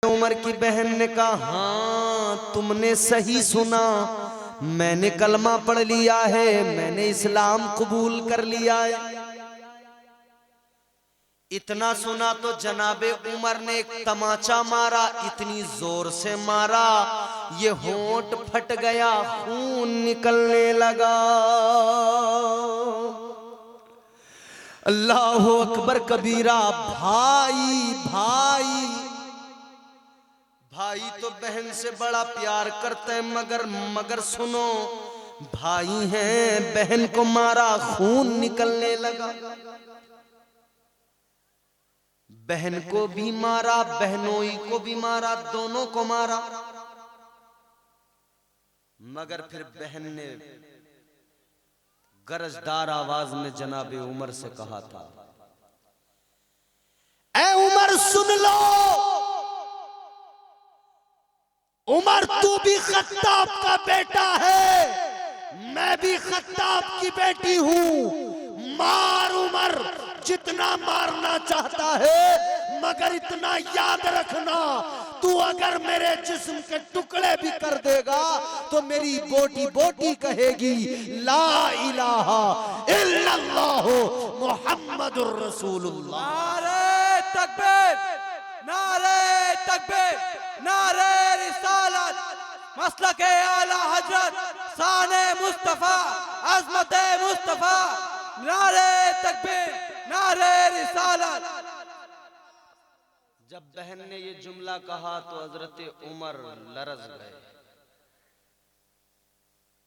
उमर की बहन ने कहा, हाँ तुमने सही सुना, मैंने कलमा पढ़ लिया है, मैंने इस्लाम कबूल कर लिया है। इतना सुना तो जनाबे उमर ने एक तमाचा मारा, इतनी जोर से मारा ये होंठ फट गया, खून निकलने लगा। अल्लाहु अकबर कबीरा। भाई भाई भाई तो बहन से बड़ा प्यार करते हैं, मगर सुनो, भाई हैं, बहन को मारा, खून निकलने लगा। बहन को भी मारा, बहनोई को भी मारा, दोनों को मारा। मगर फिर बहन ने गरजदार आवाज में जनाबे उमर से कहा था, ऐ उमर सुन लो, उमर तू भी खत्ताब का बेटा है, मैं भी खत्ताब की बेटी हूं। मार उमर जितना मारना चाहता है, मगर इतना याद रखना, तू अगर मेरे जिस्म के टुकड़े भी कर देगा तो मेरी बोटी बोटी कहेगी ला इलाहा इल्लल्लाह मुहम्मदुर रसूलुल्लाह। नारे तकबीर, नारे तकबीर, नारे रिसालत, मसलके आला हजरत, शाने मुस्तफा, अज़मते मुस्तफा, नारे तकबीर, नारे रिसालत। जब बहन ने ये जुमला कहा तो हजरत उमर लरज़ गए।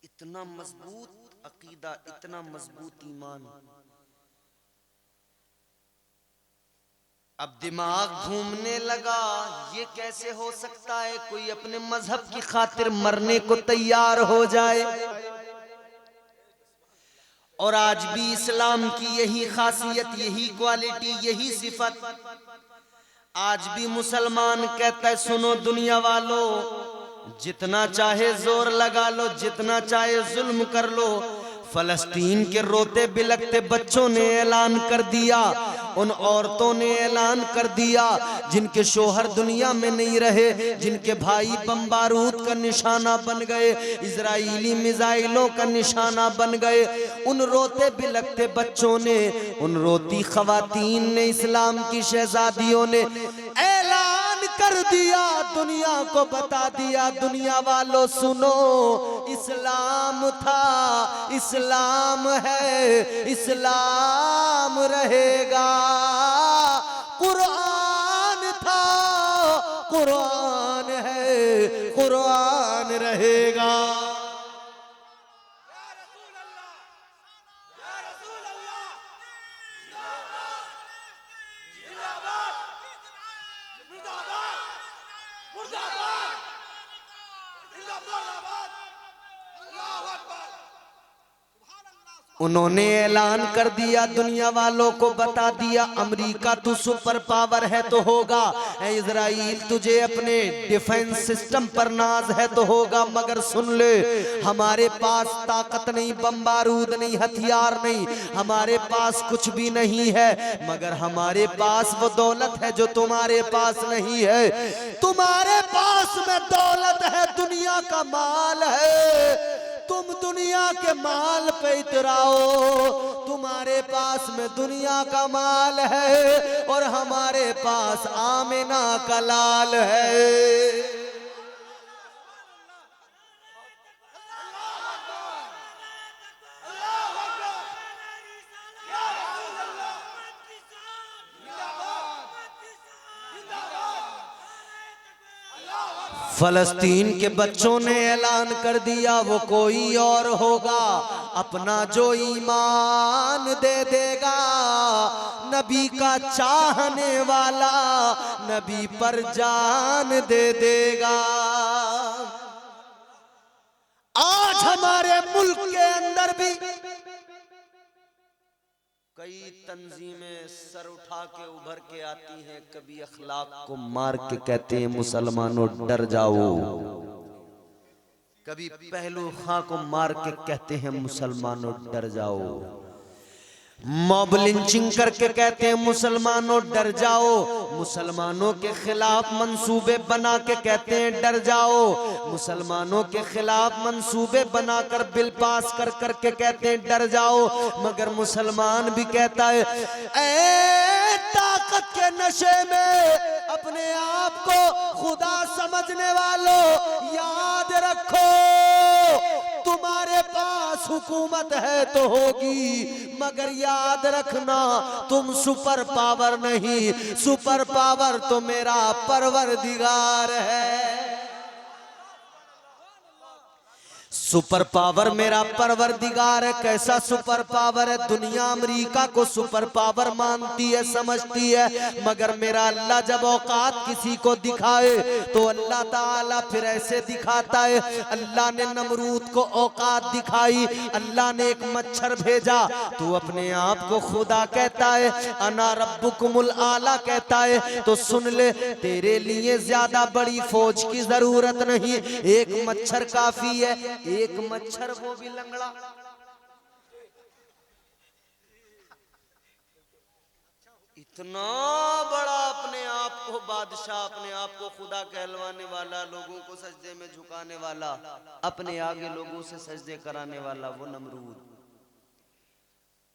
इतना मजबूत अकीदा, इतना मजबूत ईमान। अब दिमाग घूमने लगा, ये कैसे हो सकता है कोई अपने मजहब की खातिर मरने को तैयार हो जाए। और आज भी इस्लाम की यही खासियत, यही क्वालिटी, यही सिफत। आज भी मुसलमान कहता है, सुनो दुनिया वालों, जितना चाहे जोर लगा लो, जितना चाहे जुल्म कर लो, फलस्तीन के रोते बिलखते बच्चों ने ऐलान कर दिया, उन औरतों ने ऐलान कर दिया जिनके शोहर दुनिया में नहीं रहे, जिनके भाई बम बारूद का निशाना बन गए, इजराइली मिसाइलों का निशाना बन गए, उन रोते बिलखते बच्चों ने, उन रोती खवातीन ने, इस्लाम की शहजादियों ने ऐलान कर दिया, दुनिया को बता दिया, दुनिया वालों सुनो, इस्लाम था, इस्लाम है, इस्लाम रहेगा। कुरान था, कुरान है, कुरान रहेगा। उन्होंने ऐलान कर दिया, दुनिया वालों को बता दिया, अमेरिका तू सुपर पावर है तो होगा, इजराइल तुझे अपने डिफेंस सिस्टम पर नाज है तो होगा, मगर सुन ले, हमारे पास ताकत नहीं, बम बारूद नहीं, हथियार नहीं, हमारे पास कुछ भी नहीं है, मगर हमारे पास वो दौलत है जो तुम्हारे पास नहीं है। तुम्हारे पास में दौलत है, दुनिया का माल है, तुम दुनिया के माल पे इतराओ, तुम्हारे पास में दुनिया का माल है और हमारे पास आमिना का लाल है। फलस्तीन के बच्चों ने ऐलान कर दिया, वो कोई और होगा, अपना जो ईमान दे देगा, नबी का चाहने वाला नबी पर जान दे देगा। आज हमारे मुल्क के अंदर भी कई तंजीमें सर उठा के उभर के आती हैं, कभी अखलाक को मार के कहते हैं मुसलमानों डर जाओ, कभी पहलू खां को मार के कहते हैं मुसलमानों डर जाओ। मॉब लिंचिंग करके कहते हैं मुसलमानों डर जाओ, मुसलमानों के खिलाफ मंसूबे बना के कहते हैं डर जाओ, मुसलमानों के खिलाफ मंसूबे बनाकर बिल पास कर करके कहते हैं डर जाओ, मगर मुसलमान भी कहता है ऐ ताकत के नशे में अपने आप को खुदा समझने वालों, याद रखो तुम्हारे पास हुकूमत है तो होगी, मगर याद रखना तुम सुपर पावर नहीं, सुपर पावर तो मेरा परवरदिगार है। सुपर पावर मेरा परवरदिगार है। कैसा सुपर पावर है? दुनिया अमेरिका को सुपर पावर मानती है, समझती है, मगर मेरा अल्लाह जब औकात किसी को दिखाए तो अल्लाह ताला फिर ऐसे दिखाता है। अल्लाह ने नमरूद को औकात दिखाई, अल्लाह ने एक मच्छर भेजा तो अपने आप को खुदा कहता है, अना रब्बुकुमुल आला कहता है, तो सुन ले तेरे लिए ज्यादा बड़ी फौज की जरूरत नहीं, एक मच्छर काफी है, एक मच्छर वो भी लंगड़ा। इतना बड़ा अपने आप को बादशाह, अपने आप को खुदा कहलवाने वाला, लोगों को सजदे में झुकाने वाला, अपने आगे लोगों से सजदे कराने वाला वो नमरूद।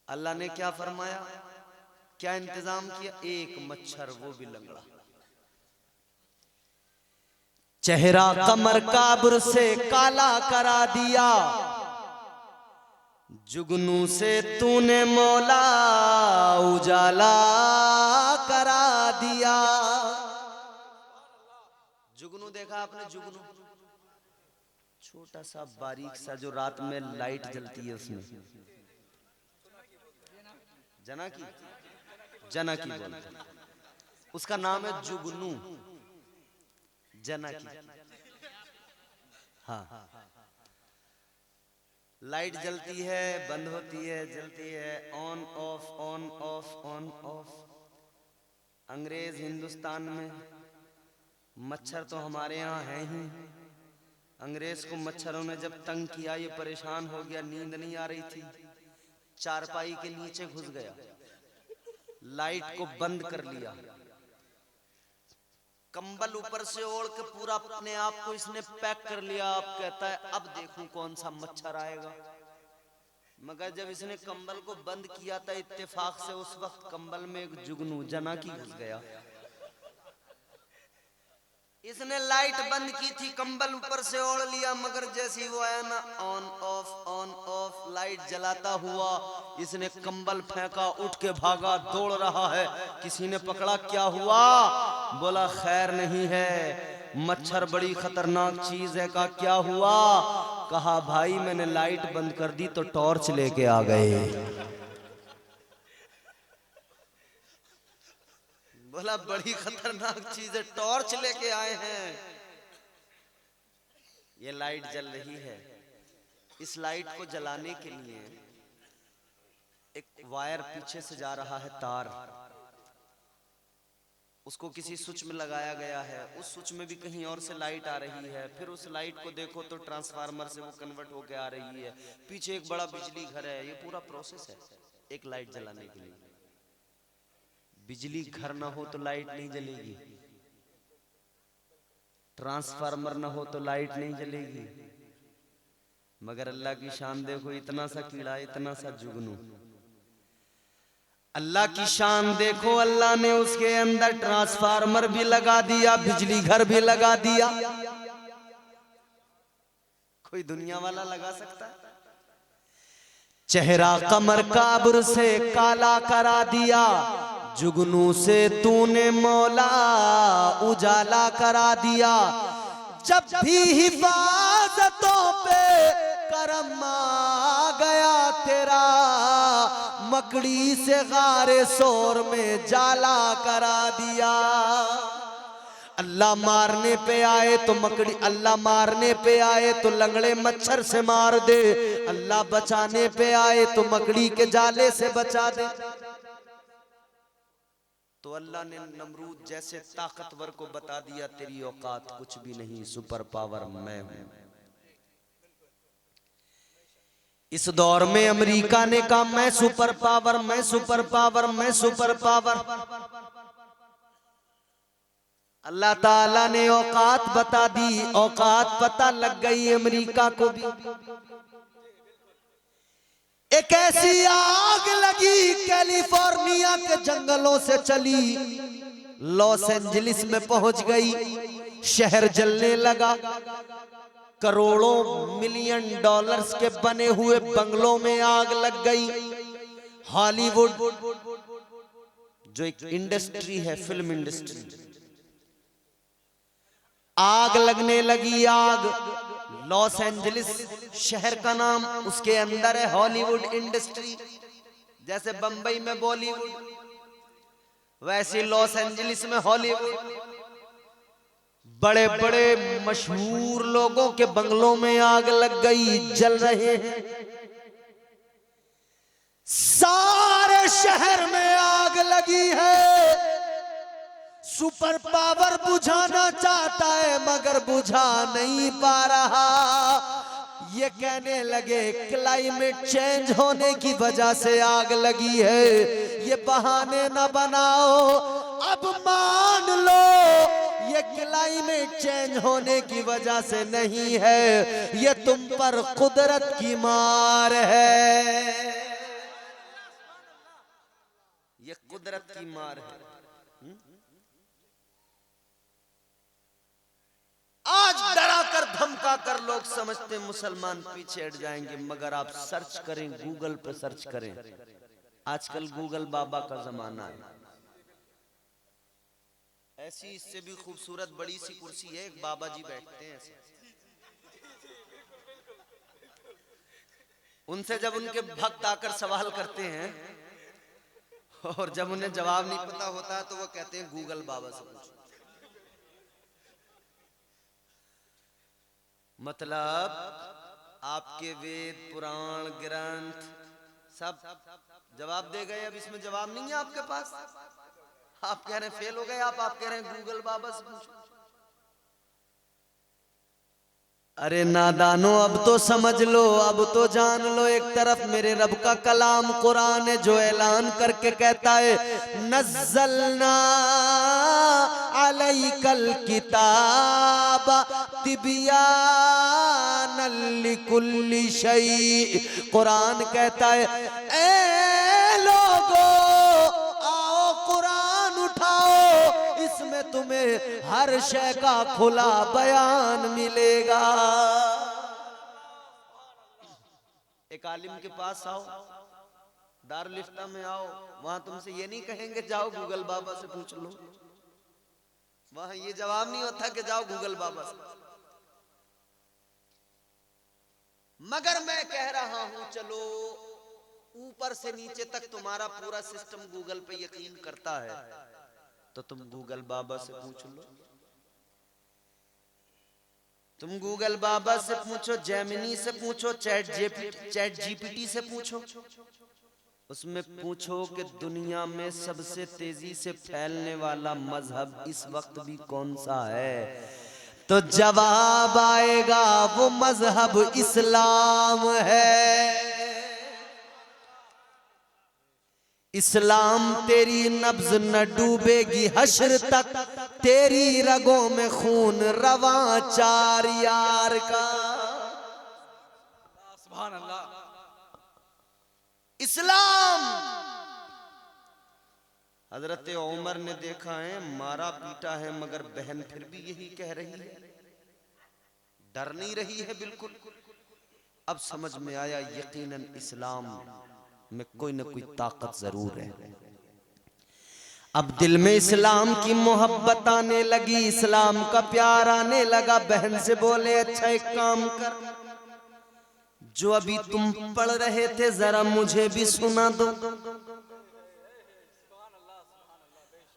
अल्लाह ने क्या फरमाया, क्या इंतजाम किया? एक मच्छर वो भी लंगड़ा। चेहरा कमर काब्र से काला करा दिया, जुगनू से तूने मौला उजाला करा दिया। जुगनू देखा आपने? जुगनू छोटा सा बारीक सा जो रात में लाइट जलती है, उसमें जनाकी, जनाकी बोलते हैं, उसका नाम है जुगनू, जनाकी। हाँ, लाइट जलती है, बंद होती है, जलती है, on off, on off, on off. अंग्रेज हिंदुस्तान में, मच्छर तो हमारे यहाँ है ही। अंग्रेज को मच्छरों ने जब तंग किया, ये परेशान हो गया, नींद नहीं आ रही थी, चारपाई के नीचे घुस गया, लाइट को बंद कर लिया, कंबल ऊपर से ओढ़ के पूरा अपने आप को इसने पैक कर लिया। अब कहता है अब देखूं कौन सा मच्छर आएगा, मगर जब इसने कंबल को बंद किया था, इत्तेफाक से उस वक्त कंबल में एक जुगनू जनाकी घुस गया। इसने लाइट बंद की थी, कंबल ऊपर से ओढ़ लिया, मगर जैसी वो आया ना, ऑन ऑफ, लाइट जलाता हुआ इसने कंबल फेंका, उठ के भागा, दौड़ रहा है। किसी ने पकड़ा, क्या हुआ? बोला खैर नहीं है, मच्छर बड़ी खतरनाक चीज है। का क्या हुआ? कहा भाई मैंने लाइट बंद कर दी तो टॉर्च लेके आ गए। बोला बड़ी खतरनाक चीज है, टॉर्च लेके आए हैं। ये लाइट जल रही है, इस लाइट को जलाने के लिए एक वायर पीछे से जा रहा है, तार, उसको किसी स्विच में लगाया गया है, उस स्विच में भी कहीं और से लाइट आ रही है, फिर उस लाइट को देखो तो ट्रांसफार्मर से वो कन्वर्ट होके आ रही है, पीछे एक बड़ा बिजली घर है। ये पूरा प्रोसेस है एक लाइट जलाने के लिए। बिजली घर ना हो तो लाइट नहीं जलेगी, ट्रांसफार्मर ना हो तो लाइट नहीं जलेगी, मगर अल्लाह की शान देखो, इतना सा कीड़ा, इतना सा जुगनू। अल्लाह की शान देखो, अल्लाह ने उसके अंदर ट्रांसफार्मर भी लगा दिया, बिजली घर भी लगा दिया। कोई दुनिया वाला लगा सकता है? चेहरा कमर काब्र से काला करा दिया, जुगनू से तूने मौला उजाला करा दिया। जब भी हिफाजतों पे करम आ गया तेरा, मकड़ी से गारे शोर में जाला करा दिया। अल्लाह मारने पे आए तो मकड़ी, अल्लाह मारने पे आए तो लंगड़े मच्छर से मार दे, अल्लाह बचाने पे आए तो मकड़ी के जाले से बचा दे। तो अल्लाह ने नमरूद जैसे ताकतवर को बता दिया, तेरी औकात कुछ भी नहीं, सुपर पावर मैं हूं। इस दौर में अमेरिका ने कहा मैं सुपर पावर, मैं सुपर पावर, मैं सुपर पावर। अल्लाह ताला ने औकात बता दी, औकात पता लग गई अमेरिका को भी। एक ऐसी आग लगी कैलिफोर्निया के जंगलों से चली, लॉस एंजलिस में पहुंच गई, शहर जलने लगा। करोड़ों मिलियन डॉलर्स के बने हुए बंगलों में आग लग गई। हॉलीवुड जो एक इंडस्ट्री है, फिल्म इंडस्ट्री, आग लगने लगी। आग, लॉस एंजलिस शहर का नाम, उसके अंदर है हॉलीवुड इंडस्ट्री। जैसे बंबई में बॉलीवुड, वैसे लॉस एंजलिस में हॉलीवुड। बड़े बड़े मशहूर लोगों के बंगलों में आग लग गई, जल रहे हैं। सारे शहर में आग लगी है। सुपर पावर बुझाना चाहता है मगर बुझा नहीं पा रहा। ये कहने लगे क्लाइमेट चेंज होने की वजह से आग लगी है, ये बहाने न बनाओ। अब मान लो ये क्लाइमेट चेंज होने की वजह से नहीं है, ये तुम पर कुदरत की मार है, ये कुदरत की मार है। आज डरा कर धमका कर लोग समझते मुसलमान पीछे हट जाएंगे, मगर आप सर्च करें, गूगल पे सर्च करें, आजकल गूगल बाबा का जमाना है। ऐसी इससे भी खूबसूरत बड़ी सी कुर्सी है, एक बाबा जी बैठते हैं ऐसे। उनसे जब उनके भक्त आकर सवाल करते हैं और जब उन्हें जवाब नहीं पता होता तो वो कहते हैं गूगल बाबा से पूछो। मतलब आपके वेद पुराण ग्रंथ सब जवाब दे गए, अब इसमें जवाब नहीं है आपके पास। आप कह रहे हैं फेल हो गए, आप कह रहे हैं गूगल बाबा से पूछो। अरे नादानो, अब तो समझ लो, अब तो जान लो। एक तरफ मेरे रब का कलाम कुरान है जो ऐलान करके कहता है नज़्ज़लना अलैकल किताब तिबयानल लिकुल्लि शै। कुरान कहता है ए लोगो आओ कुरान उठाओ, इसमें तुम्हें हर शय का खुला बयान मिलेगा। एक आलिम के पास आओ, दारुल इफ्ता में आओ, वहां तुमसे ये नहीं कहेंगे जाओ गूगल बाबा से पूछ लो। वहां ये जवाब नहीं होता कि जाओ गूगल बाबा से। मगर मैं कह रहा हूं चलो ऊपर से नीचे तक तुम्हारा पूरा सिस्टम गूगल पे यकीन करता है तो तुम गूगल बाबा से पूछ लो। तुम गूगल बाबा से पूछो, जेमिनी से पूछो, चैट जीपीटी से पूछो। उसमें पूछो कि दुनिया में सबसे तेजी से फैलने वाला मजहब इस वक्त भी कौन सा है, तो जवाब आएगा वो मजहब इस्लाम है। इस्लाम तेरी नब्ज न डूबेगी हश्र तक, तेरी रगों में खून रवा चार यार का। सुभान अल्लाह। इस्लाम। हजरत उमर ने देखा है मारा पीटा है मगर बहन फिर भी यही कह रही है, डर नहीं रही है बिल्कुल। अब समझ में आया यकीनन इस्लाम में कोई ना कोई ताकत जरूर है। अब दिल में इस्लाम की मोहब्बत आने लगी, इस्लाम का प्यार आने लगा। बहन से बोले अच्छा एक काम कर, जो अभी तुम पढ़ रहे थे जरा मुझे भी सुना दो।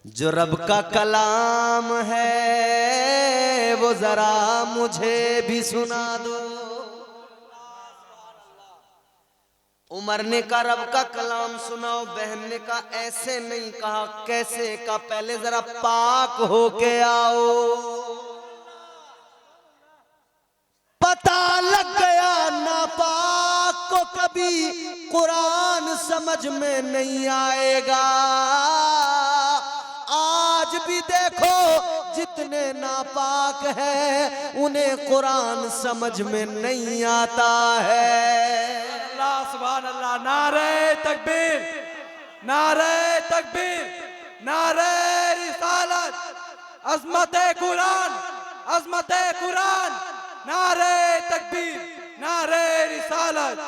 जो रब का कलाम है वो जरा मुझे भी सुना दो। उमर ने कहा रब का कलाम सुनाओ। बहन ने कहा ऐसे नहीं कहा, कैसे कहा, पहले जरा पाक होके आओ। पता लग गया नापाक को कभी भी कुरान समझ में नहीं आएगा। आज भी देखो जितने नापाक हैं उन्हें कुरान समझ में नहीं आता है। अल्लाह सुभान अल्लाह। नारे तकबीर, नारे तकबीर, नारे रिसालत, अज़मत कुरान, अज़मत कुरान, नारे तकबीर, नारे रिसालत।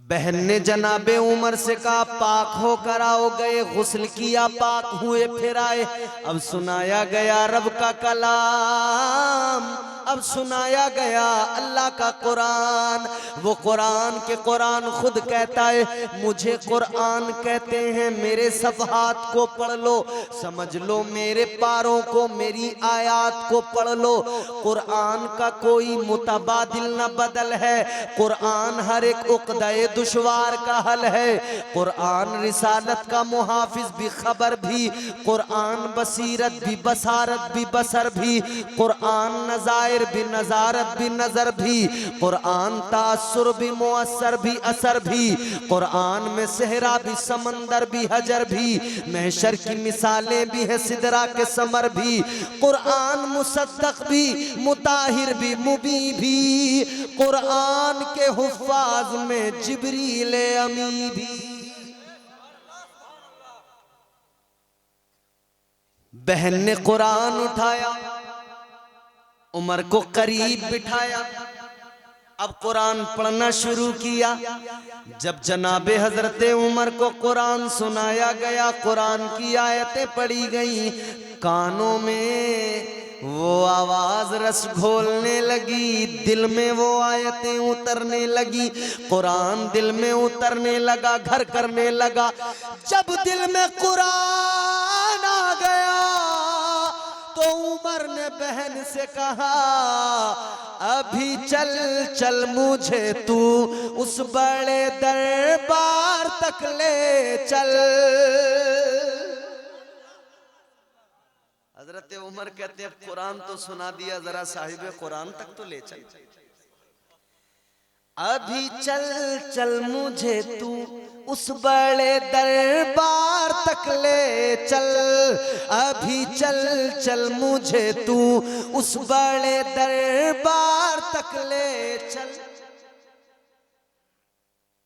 बहन ने जनाबे उमर से कहा पाक होकर आओ। गए, गुस्ल किया, पाक हुए, फिर आए। अब सुनाया गया रब का कलाम, अब सुनाया गया अल्लाह का कुरान। वो कुरान के कुरान खुद कहता है मुझे कुरान कहते हैं, मेरे सफ़हात को पढ़ लो, समझ लो मेरे पारों को, मेरी आयात को पढ़ लो। कुरान का कोई मुतबादिल न बदल है। कुरान हर एक उक़्दे दुश्वार का हल है। कुरान रिसालत का मुहाफिज भी, खबर भी, कुरान बसीरत भी, बसारत भी, बसर भी, कुरान नज़ायर भी, नज़ारत भी, नज़र भी, कुरान तासुर भी, मुअस्सर भी, असर भी, कुरान में सहरा भी, समंदर भी, हजर भी, महशर की मिसालें भी है, सिदरा के समर भी, कुरान मुसद्दक भी, मुताहिर भी, मुबी भी, कुरान के हुफ़ाज़ में जिब्रील अमी भी। बहन ने कुरान उठाया, उमर को करीब बिठाया, अब कुरान पढ़ना शुरू किया। जब जनाबे हजरते उमर को कुरान सुनाया गया, कुरान की आयतें पढ़ी गई, कानों में वो आवाज रस घोलने लगी, दिल में वो आयतें उतरने लगी, कुरान दिल में उतरने लगा, घर करने लगा। जब दिल में कुरान आ गया तो उमर ने बहन से कहा अभी चल चल मुझे तू उस बड़े दरबार तक ले चल। हजरत उमर कहते हैं कुरान तो सुना दिया, जरा साहिब कुरान तक तो ले चल। अभी चल चल मुझे तू उस बड़े दरबार तक ले चल, अभी चल चल मुझे तू उस बड़े दरबार तक ले चल,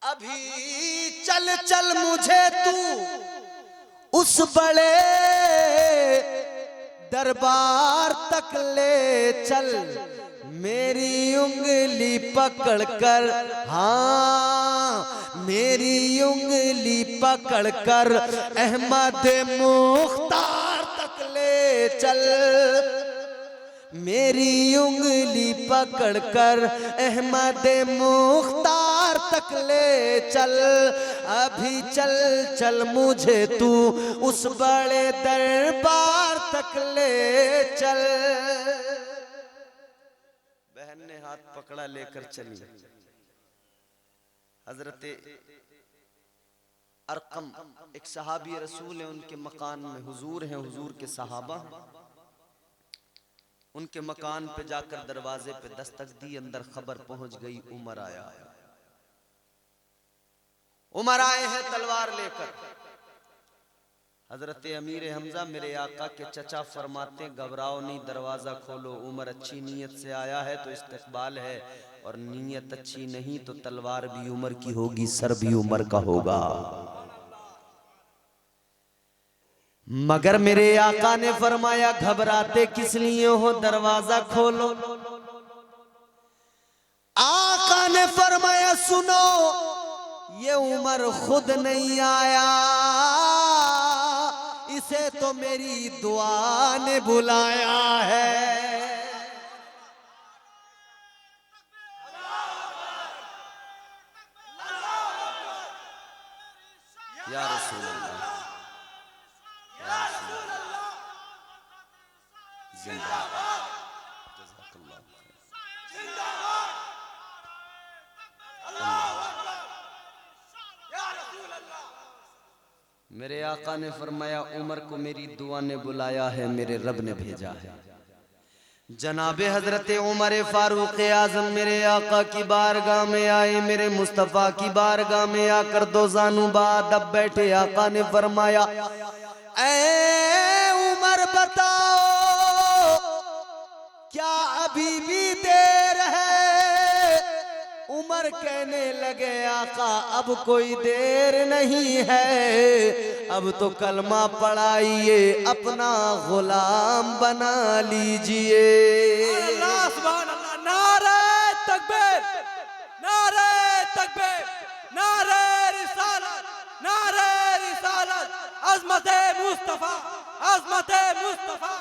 अभी चल चल मुझे तू उस बड़े दरबार तक ले चल, मेरी उंगली पकड़कर, हाँ मेरी उंगली पकड़कर अहमद मुख्तार तक ले चल, मेरी उंगली पकड़कर अहमद मुख्तार तक ले चल, अभी चल चल मुझे तू उस बड़े दरबार तक ले चल। बहन ने हाथ पकड़ा, लेकर चली। हजरत अरकम एक सहाबी रसूल है, उनके मकान में हुजूर हैं, हुजूर के सहाबा हैं। उनके मकान पे जाकर दरवाजे पे दस्तक दी, अंदर खबर पहुंच गई उमर आया। उमर आए हैं तलवार लेकर। हजरत अमीर हमजा मेरे आका के चचा फरमाते घबराओ नहीं, दरवाजा खोलो, उमर अच्छी नीयत से आया है तो इस्तकबाल है, और नीयत अच्छी नहीं तो तलवार भी उमर की होगी, सर भी उमर का होगा। मगर मेरे आका ने फरमाया घबराते किस लिए हो, दरवाजा खोलो। आका ने फरमाया सुनो, ये उमर खुद नहीं आया, इसे तो मेरी दुआ ने बुलाया है। या रसूल अल्लाह, मेरे आका ने फरमाया उमर को मेरी दुआ ने बुलाया है, मेरे रब ने भेजा है। जनाबे हजरत उमर फारूक आजम मेरे आका की बारगाह में आए, मेरे मुस्तफ़ा की बारगाह में आकर दो जानू बादब बैठे। आका ने फरमाया, ऐ उमर बताओ क्या अभी भी देर है? उमर कहने लगे, आका अब कोई देर नहीं है, अब तो कलमा पढ़ाइए, अपना गुलाम बना लीजिए। अल्लाह सुभान अल्लाह, नारे तकबीर, नारे तकबीर, नारे रिसालत, नारे रिसालत, अज़मत मुस्तफा, अज़मत मुस्तफा,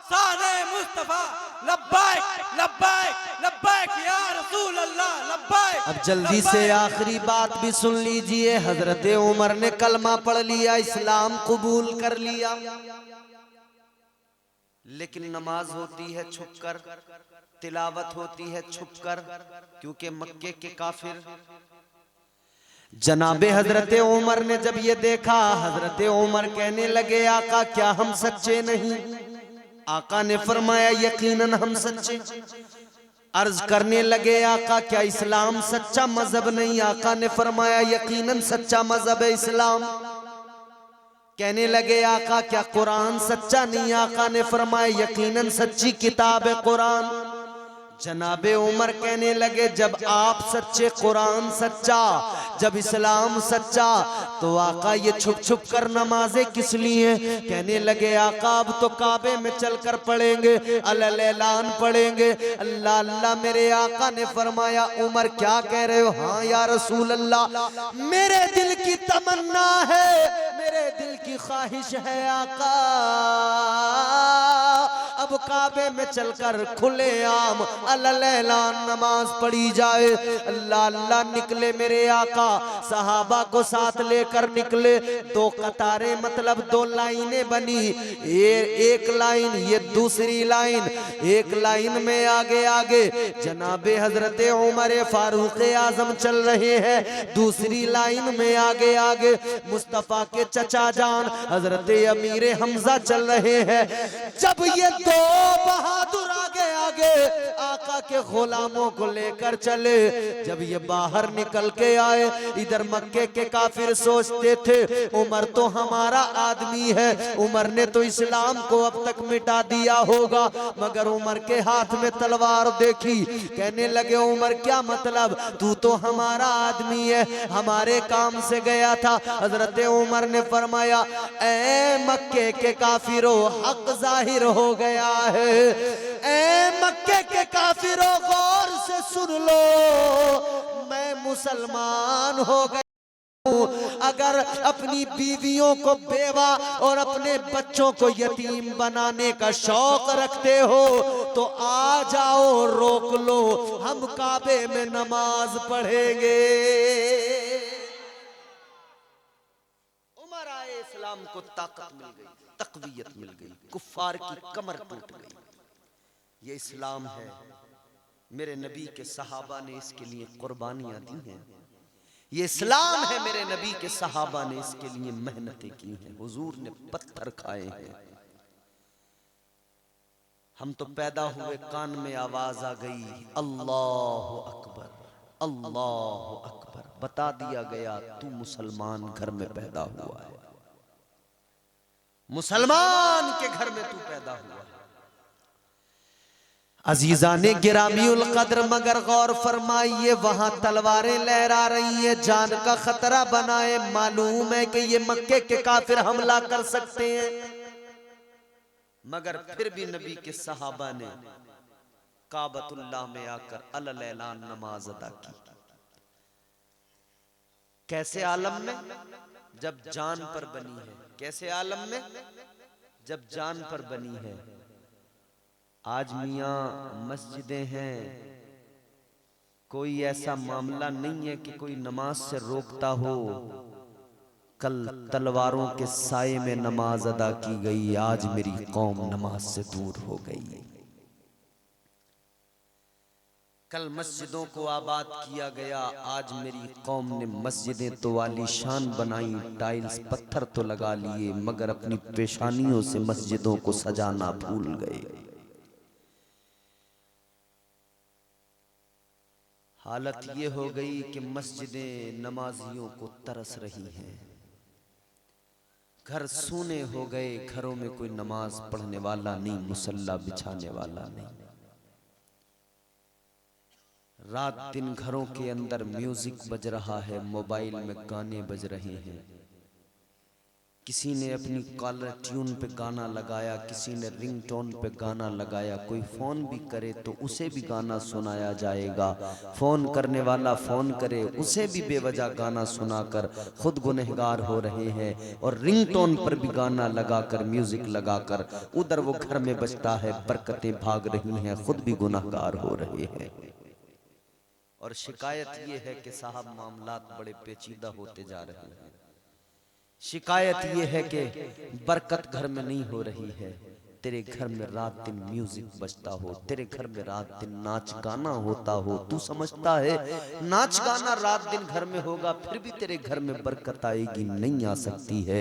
शान मुस्तफा, लब्बैक लब्बैक लब्बैक या रसूल अल्लाह, लब्बैक। अब जल्दी से आखिरी बात भी सुन लीजिए। हजरत उमर ने कलमा पढ़ लिया, इस्लाम कबूल कर लिया, लेकिन नमाज होती है छुपकर, तिलावत होती है छुपकर, क्योंकि मक्के के काफिर। जनाबे हजरत उमर ने जब ये देखा, हजरत उमर कहने लगे, आका क्या हम सच्चे नहीं? आका ने फरमाया, यकीनन हम सच्चे। अर्ज करने लगे, आका क्या इस्लाम सच्चा मजहब नहीं? आका ने फरमाया, यकीनन सच्चा मजहब है इस्लाम। कहने लगे, आका क्या कुरान सच्चा नहीं? आका ने फरमाया, यकीनन सच्ची किताब है कुरान। जनाबे उमर कहने लगे, जब आप सच्चे, कुरान सच्चा, जब इस्लाम सच्चा, तो आका ये छुप छुप कर नमाजें किस लिए? कहने लगे, आका अब तो काबे में चलकर पढ़ेंगे, अल्लाह पढ़ेंगे, अल्लाह अल्लाह। मेरे आका ने फरमाया, उमर क्या कह रहे हो? हाँ या रसूल अल्लाह, मेरे दिल की तमन्ना है, मेरे दिल की ख्वाहिश है आका, अब काबे में चलकर खुले आम अल्लाह नमाज पढ़ी जाए। अल्लाह अल्लाह निकले मेरे आका, सहाबा को साथ लेकर निकले। दो कतारें मतलब दो लाइनें बनी, ये एक लाइन, ये दूसरी लाइन, एक लाइन में आगे आगे जनाबे हजरत उमर फारूक आजम चल रहे हैं, दूसरी लाइन में आगे आगे मुस्तफा के चचा जान हजरत अमीर हमजा चल रहे हैं। जब ये दो बहादुर आगे आगे आका के गुलामों को लेकर चले, जब ये बाहर निकल के आए, इधर मक्के के काफिर सोचते थे उमर तो हमारा आदमी है, उमर ने तो इस्लाम को अब तक मिटा दिया होगा, मगर उमर के हाथ में तलवार देखी, कहने लगे, उमर क्या मतलब? तू तो हमारा आदमी है, हमारे काम से गया था। हजरत उमर ने फरमाया, ऐ मक्के के काफिरों, हक जाहिर हो गया है। ऐ मक्के के काफिरों, गौर से सुन लो, मैं मुसलमान हो गया। अगर अपनी बीवियों को बेवा और अपने बच्चों को यतीम बनाने का शौक रखते हो तो आ जाओ, रोक लो, हम काबे में नमाज पढ़ेंगे। उमर आए, इस्लाम को ताकत मिल गई, तकवीयत मिल गई, कुफ्फार की कमर टूट गई। ये इस्लाम है, मेरे नबी के सहाबा ने इसके लिए कुर्बानियां दी हैं। ये इस्लाम है, मेरे नबी के सहाबा ने इसके लिए मेहनतें की हैं, हुजूर ने पत्थर खाए हैं। हम तो पैदा हुए, कान में आवाज आ गई, अल्लाह अकबर, अल्लाह अकबर, बता दिया गया तू मुसलमान घर में पैदा हुआ है, मुसलमान के घर में तू पैदा हुआ है। अजीजाने गिरामीउल कद्र, मगर गौर फरमाइए, वहां तलवारें लहरा रही हैं, जान का खतरा बनाए, मालूम है कि ये मक्के के काफिर हमला कर सकते हैं, मगर फिर भी नबी के सहाबा ने काबतुल्लाह में आकर अल-ऐलान नमाज अदा की। कैसे आलम में? जब जान पर बनी है। कैसे आलम में? जब जान पर बनी है। आज मियाँ मस्जिदें हैं, कोई ऐसा मामला नहीं है कि कोई नमाज से रोकता हो। कल तलवारों के साए में नमाज अदा की गई, आज मेरी कौम नमाज से दूर हो गई। कल मस्जिदों को आबाद किया गया, आज मेरी कौम ने मस्जिदें तो आलीशान बनाई, टाइल्स पत्थर तो लगा लिए, मगर अपनी पेशानियों से मस्जिदों को सजाना भूल गए। हालत ये हो गई कि मस्जिदें नमाजियों को तरस रही हैं, घर सूने हो गए, घरों में कोई नमाज पढ़ने वाला नहीं, मुसल्ला बिछाने वाला नहीं। रात दिन घरों के अंदर म्यूजिक बज रहा है, मोबाइल में गाने बज रहे हैं। किसी ने अपनी कॉलर ट्यून पे गाना लगाया, किसी ने रिंगटोन पे गाना लगाया। कोई फोन भी करे तो उसे भी गाना सुनाया जाएगा। फोन करने वाला फोन करे उसे भी बेवजह गाना सुनाकर खुद गुनहगार हो रहे हैं, और रिंगटोन पर भी गाना लगाकर, म्यूजिक लगाकर उधर वो घर में बजता है, बरकतें भाग रही हैं, खुद भी गुनहगार हो रहे हैं। और शिकायत ये है कि साहब मामलात बड़े पेचीदा होते जा रहे हैं। शिकायत ये है कि बरकत घर में नहीं हो रही है। तेरे घर में रात दिन म्यूजिक बजता हो, तेरे घर में रात दिन नाच गाना होता हो, तू समझता है नाच गाना रात दिन घर में होगा फिर भी तेरे घर में बरकत आएगी? नहीं आ सकती है।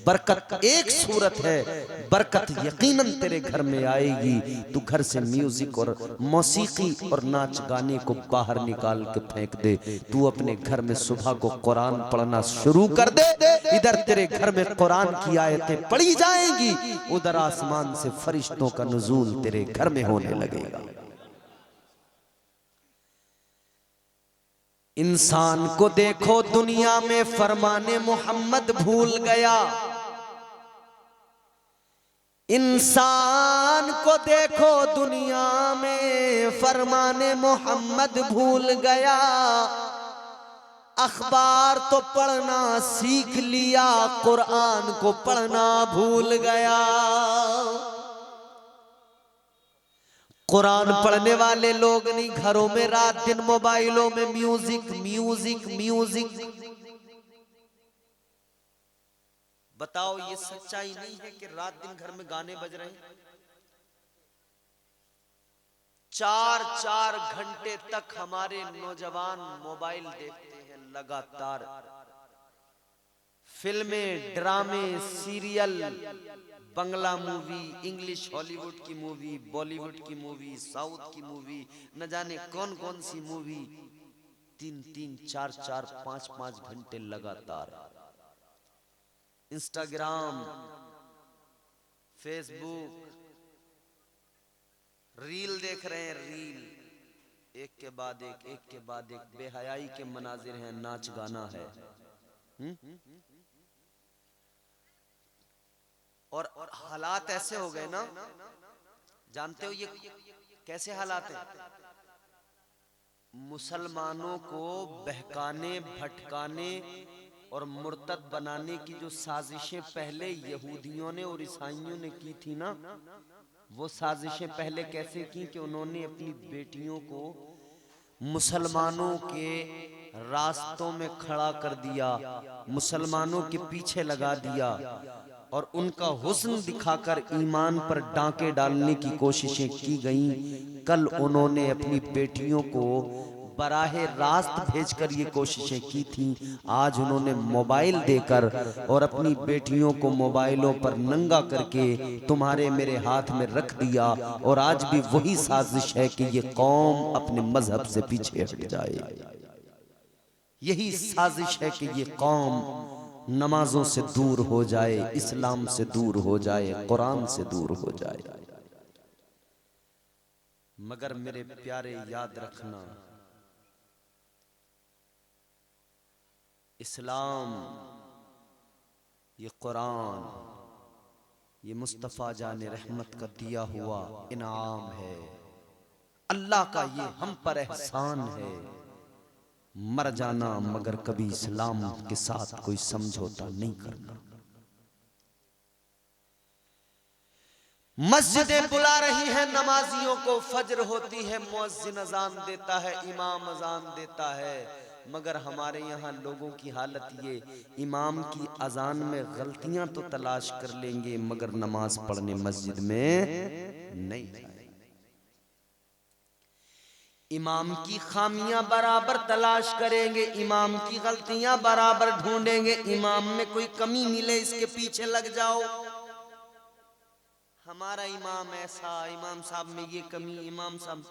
बरकत एक सूरत है, बरकत यकीनन तेरे घर में आएगी। तू घर से म्यूजिक और मौसीकी और नाच गाने को बाहर निकाल के फेंक दे। तू अपने घर में सुबह को कुरान पढ़ना शुरू कर दे, इधर तेरे घर में कुरान की आयतें पढ़ी जाएंगी, उधर आसमान से फरिश्तों का नुज़ूल तेरे घर में होने लगेगा। इंसान को देखो दुनिया में फरमाने मोहम्मद भूल गया। इंसान को देखो दुनिया में फरमाने मोहम्मद भूल गया। अखबार तो पढ़ना सीख लिया, कुरान को पढ़ना भूल गया। कुरान पढ़ने वाले लोग नहीं, घरों में रात दिन मोबाइलों में म्यूजिक म्यूजिक म्यूजिक। बताओ ये सच्चाई नहीं है कि रात दिन घर में गाने बज रहे हैं? 4-4 घंटे तक हमारे नौजवान मोबाइल देखते हैं लगातार। फिल्में, ड्रामे, सीरियल, बंगला मूवी, इंग्लिश हॉलीवुड की मूवी, बॉलीवुड की मूवी, साउथ की मूवी, न जाने कौन कौन सी मूवी 3-3, 4-4, 5-5 घंटे लगातार। इंस्टाग्राम, फेसबुक, रील देख रहे हैं, रील एक के बाद एक बेहयाई के मनाजिर हैं, नाच गाना है। और हालात ऐसे हो गए ना, जानते हो ये कैसे हालात हैं? मुसलमानों को बहकाने, भटकाने और मुर्तद बनाने की जो साजिशें पहले यहूदियों ने और ईसाइयों ने की थी ना, वो साजिशें पहले कैसे की कि उन्होंने अपनी बेटियों को मुसलमानों के रास्तों में खड़ा कर दिया, मुसलमानों के पीछे लगा दिया और उनका हुस्न दिखाकर ईमान पर डांके डालने की कोशिशें की गईं। कल उन्होंने अपनी बेटियों को बराहे रास्त भेजकर ये कोशिशें की थी। आज उन्होंने मोबाइल देकर और अपनी बेटियों को मोबाइलों पर नंगा करके तुम्हारे मेरे हाथ में रख दिया। और आज भी वही साजिश है कि ये कौम अपने मजहब से पीछे हट जाए। यही साजिश है कि ये कौम नमाजों से दूर हो जाए, इस्लाम से दूर हो जाए, कुरान से दूर हो जाए। मगर मेरे प्यारे याद रखना, इस्लाम, ये कुरान, ये मुस्तफ़ा जाने रहमत का दिया हुआ इनाम है, अल्लाह का ये हम पर एहसान है। मर जाना मगर कभी इस्लाम के साथ कोई समझौता नहीं करना। मस्जिदें बुला रही हैं नमाजियों को, फज्र होती है, मुअज्जिन अजान देता है, इमाम अजान देता है, मगर हमारे यहाँ लोगों की हालत ये, इमाम की अजान में गलतियां तो तलाश कर लेंगे मगर नमाज पढ़ने मस्जिद में नहीं जाएंगे। इमाम की खामियां बराबर तलाश करेंगे, इमाम की गलतियां बराबर ढूंढेंगे, इमाम में कोई कमी मिले इसके पीछे लग जाओ। हमारा इमाम ऐसा, इमाम साहब में ये कमी, इमाम साहब,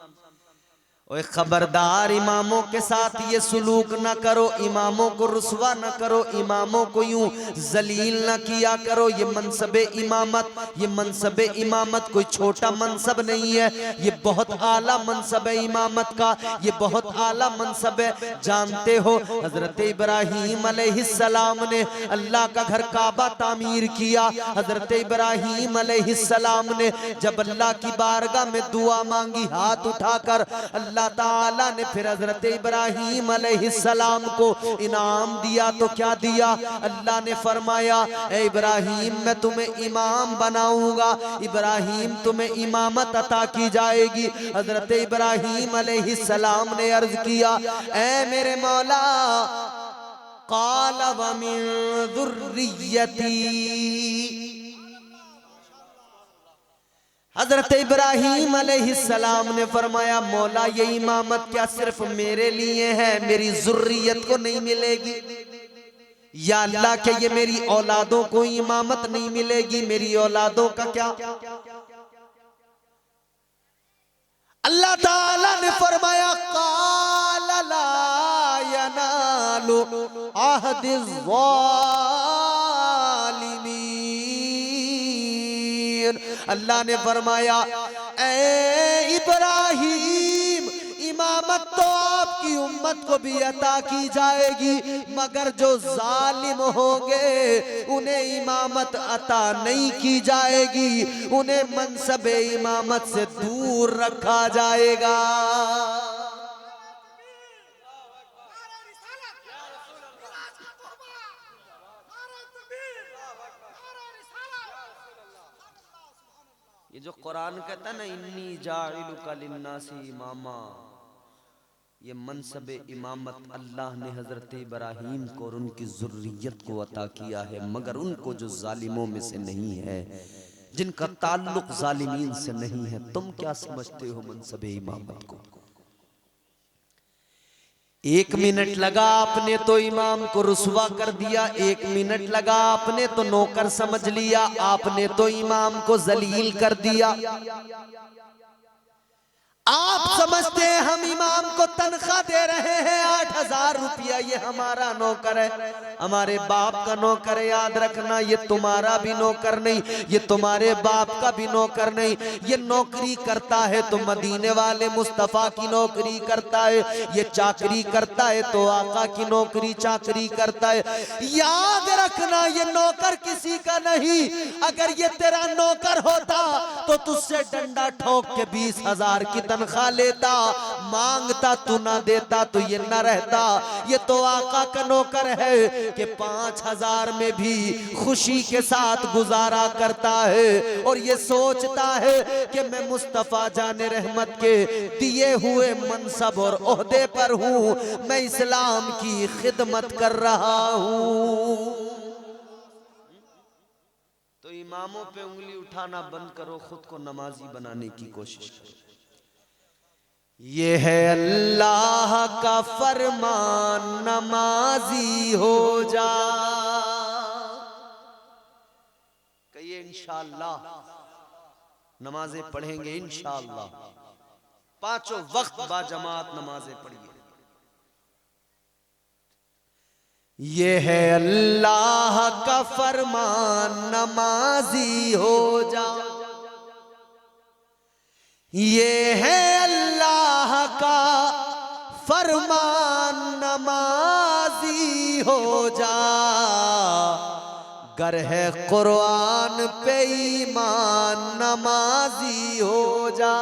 ओए खबरदार इमामों के साथ ये सुलूक न करो, इमामों को रुसवा न करो, इमामों को यूं जलील न किया करो। ये मनसबे इमामत, ये मनसबे इमामत कोई छोटा मनसब नहीं है, ये बहुत आला मनसब है इमामत का, ये बहुत आला मनसब है। जानते हो हजरत इब्राहीम अलैहिस्सलाम ने अल्लाह का घर काबा तामीर किया। हजरत इब्राहीम अलैहिस्सलाम ने जब अल्लाह की बारगाह में दुआ मांगी हाथ उठाकर, अल्लाह ताला ने फिर हजरत इब्राहीम अलैहिस्सलाम को इनाम दिया। तो क्या दिया? अल्लाह ने फरमाया ए इब्राहीम मैं तुम्हें इमाम बनाऊंगा, इब्राहीम तुम्हें इमामत अता की जाएगी। हजरत इब्राहीम अलैहिस्सलाम ने अर्ज किया ए मेरे मौला, क़ाल व मिन ज़ुर्रिय्यती, हजरत इब्राहीम अलैहिस्सलाम ने फरमाया मौला ये इमामत क्या सिर्फ मेरे लिए है, मेरी ज़ुर्रियत को नहीं मिलेगी? या अल्लाह क्या ये मेरी औलादों को इमामत नहीं मिलेगी? मेरी औलादों का क्या? अल्लाह ताला ने फरमाया क़ाल ला यनालु अहदिज़ ज़ालिमीन। अल्लाह ने फरमाया ए इब्राहीम इमामत तो आपकी उम्मत को भी अता की जाएगी, मगर जो जालिम होंगे उन्हें इमामत अता नहीं की जाएगी, उन्हें मनसबे इमामत से दूर रखा जाएगा। ये जो कुरान कहता है ना इन्नी जाइलुका लिन्नासी इमामा, ये मनसबे इमामत अल्लाह ने हजरत इब्राहीम को और उनकी ज़ुर्रियत को अता किया है, मगर उनको जो जालिमों में से नहीं है, जिनका ताल्लुक जालिमीन से नहीं है। तुम क्या समझते हो मनसबे इमामत को? 1 मिनट लगा आपने तो इमाम को रुसवा कर दिया, 1 मिनट लगा आपने तो नौकर समझ लिया, आपने तो इमाम को जलील कर दिया। आप समझते हैं हम इमाम को तनख्वाह दे रहे हैं 8,000 रुपया, ये हमारा नौकर है, हमारे बाप का नौकर है। याद रखना ये तुम्हारा भी नौकर नहीं, ये तुम्हारे बाप का भी नौकर नहीं। ये नौकरी करता है तो मदीने वाले मुस्तफ़ा की नौकरी करता है, ये चाकरी करता है तो आका की नौकरी चाकरी करता है। याद रखना ये नौकर किसी का नहीं। अगर ये तेरा नौकर होता तो तुझसे डंडा ठोक के 20,000 की तनख्वाह लेता, मांगता तू ना देता तो ये न रहता। ये तो आका का नौकर है कि 5,000 में भी खुशी के साथ गुजारा करता है और ये सोचता है कि मैं मुस्तफा जाने रहमत के दिए हुए मनसब और ओहदे पर हूँ, मैं इस्लाम की खिदमत कर रहा हूँ। तो इमामों पे उंगली उठाना बंद करो, खुद को नमाजी बनाने की कोशिश करो। ये है अल्लाह का फरमान, नमाजी हो जा। कहिए इंशाअल्लाह नमाजें पढ़ेंगे इंशाअल्लाह, 5 वक्त बाजमात नमाजें पढ़िए। ये है अल्लाह का फरमान, नमाजी हो जा। ये है अल्लाह का फरमान, नमाजी हो जा। गर है कुरान पे ईमान, नमाजी हो जा।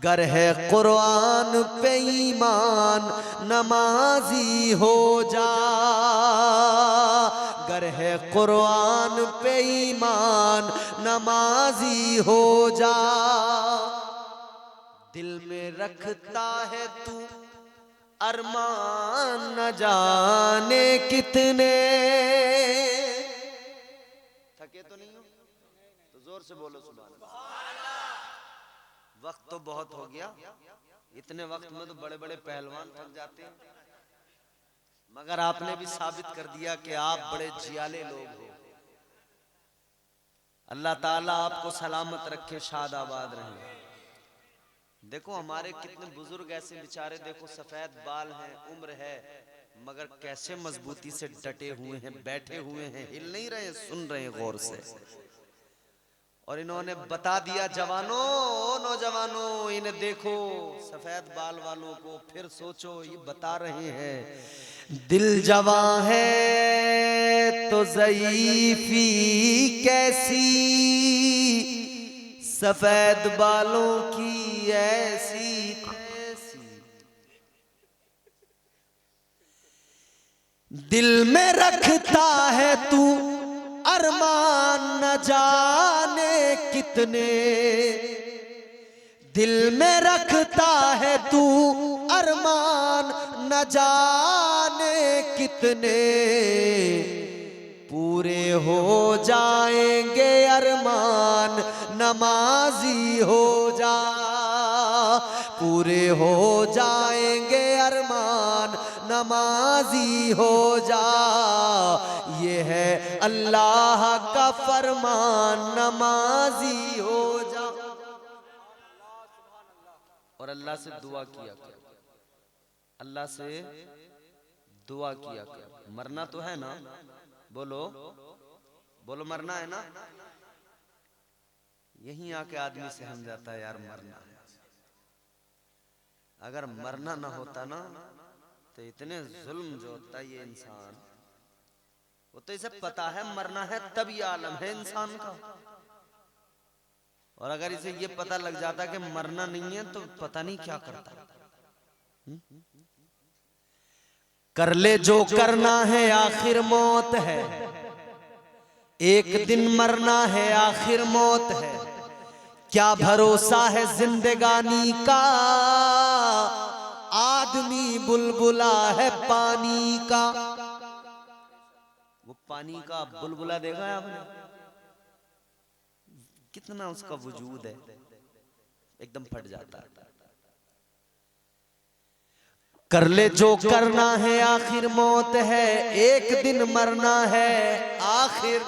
गर है कुरान पे ईमान, नमाजी हो जा। गर है कुरान पे ईमान, नमाजी हो जा। दिल में रखता है तू अरमान न जाने कितने। थके तो नहीं हो तो जोर से बोलो सुभान अल्लाह। वक्त तो बहुत हो गया, इतने वक्त में तो बड़े बड़े पहलवान थक जाते हैं, मगर आपने भी साबित कर दिया कि आप बड़े जियाले लोग हो। अल्लाह ताला आपको सलामत रखे, शाद आबाद रहे। देखो हमारे कितने बुजुर्ग ऐसे बेचारे, देखो सफेद बाल हैं, उम्र है, मगर कैसे मजबूती से डटे हुए हैं, बैठे हुए हैं, हिल नहीं रहे, सुन रहे हैं गौर से। और इन्होंने बता दिया जवानों, ओ नौजवानों, इन्हें देखो सफेद बाल वालों को, फिर सोचो ये बता रहे हैं दिल जवां है तो ज़ईफ़ी कैसी, सफेद बालों की ऐसी तैसी। दिल में रखता है तू अरमान न जाने कितने, दिल में रखता है तू अरमान न जाने कितने, पूरे हो जाएंगे अरमान नमाजी हो जा, पूरे हो जाएंगे अरमान नमाजी हो जा, ये है अल्लाह का फरमान नमाजी हो जा। और अल्लाह से दुआ किया कर, अल्लाह से दुआ किया कर। मरना तो है ना, बोलो बोलो, मरना है ना। यहीं आके आदमी सहम जाता है यार मरना है। अगर मरना ना होता ना तो इतने जुल्म जो होता है ये इंसान, वो तो इसे पता है मरना है, तब ये आलम है इंसान का। और अगर इसे ये पता लग जाता कि मरना नहीं है तो पता नहीं क्या करता। कर ले जो करना है आखिर मौत है, एक दिन मरना है आखिर मौत है, क्या भरोसा है जिंदगानी का, आदमी बुलबुला है पानी का। वो पानी का बुलबुला देखा है आपने, कितना उसका वजूद है, एकदम फट जाता है। कर ले जो करना है आखिर मौत है, एक दिन मरना है आखिर।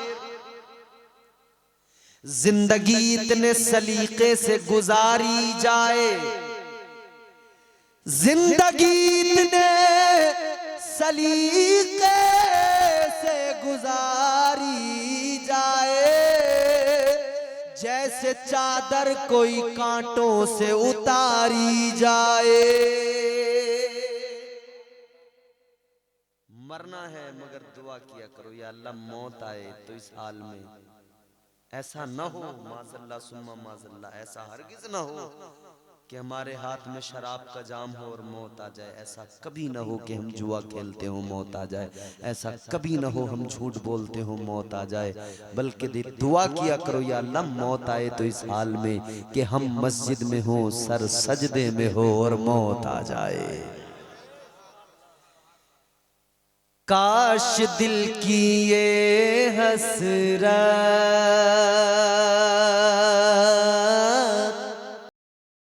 जिंदगी इतने सलीके से गुजारी जाए, जिंदगी इतने सलीके से गुजारी जाए, जैसे चादर कोई कांटों से उतारी जाए। मरना है मगर दुआ किया करो या अल्लाह मौत आए तो इस हाल में ऐसा न हो, माज़ल्ला सुम्मा माज़ल्ला, ऐसा हरगिज़ न हो कि हमारे हाथ में शराब का जाम हो और मौत आ जाए। ऐसा कभी ना हो कि हम जुआ खेलते हो मौत आ जाए, ऐसा कभी ना हो हम झूठ बोलते हो मौत आ जाए। बल्कि दुआ किया करो या अल्लाह मौत आए तो इस हाल में कि हम मस्जिद में हो, सर सजदे में हो और मौत आ जाए। काश दिल की ये हसरत